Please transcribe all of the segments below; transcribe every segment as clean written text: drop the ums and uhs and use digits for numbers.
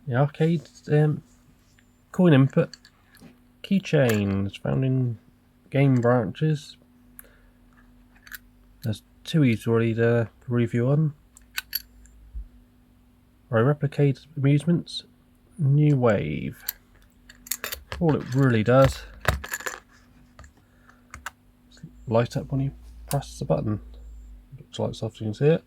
The arcade coin input keychains found in game branches. There's Toohey already to review on. Wave Replicade Amusements, new Wave. All it really does is light up when you press the button. Looks like soft, you can see it.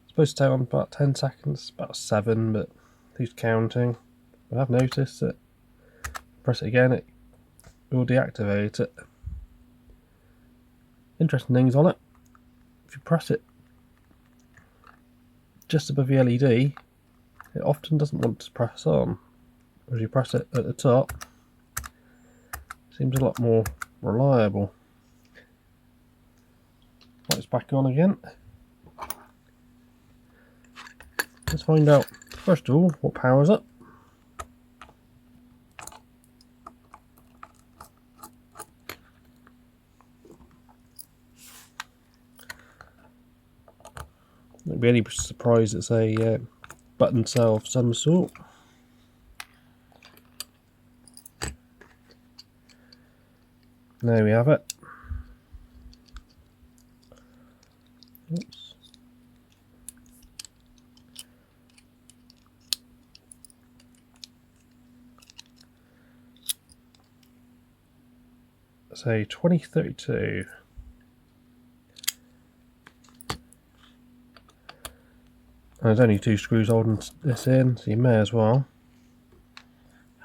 It's supposed to take on about 10 seconds, about 7, but who's counting? I have noticed that press it again, it will deactivate it. Interesting things on it. If you press it just above the LED, it often doesn't want to press on. As you press it at the top, it seems a lot more reliable. Lights back on again. Let's find out first of all what powers up. Won't be any surprise it's a button cell of some sort. There we have it. Oops. So 2032. There's only 2 screws holding this in, so you may as well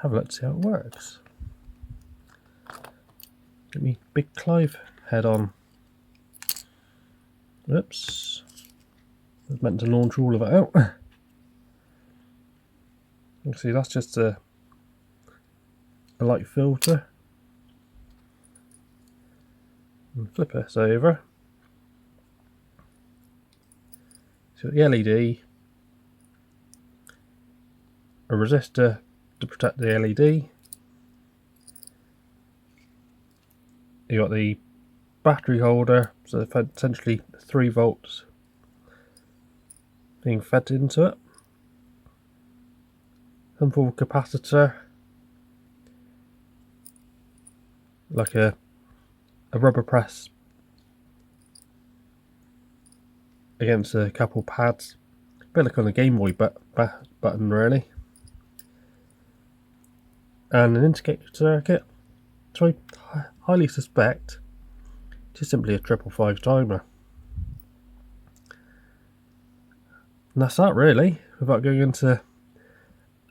have a look to see how it works. Get me Big Clive head on. Oops. I was meant to launch all of it out. You can see that's just a light filter. And flip this over. So the LED, a resistor to protect the LED. You got the battery holder, so essentially 3 volts being fed into it. Some form of capacitor, like a rubber press against a couple pads, a bit like on a Game Boy button really, and an indicator circuit. So I highly suspect it's simply a 555 timer. And that's that really, without going into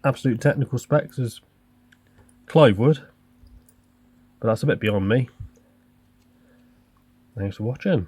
absolute technical specs as Clive would, but that's a bit beyond me. Thanks for watching.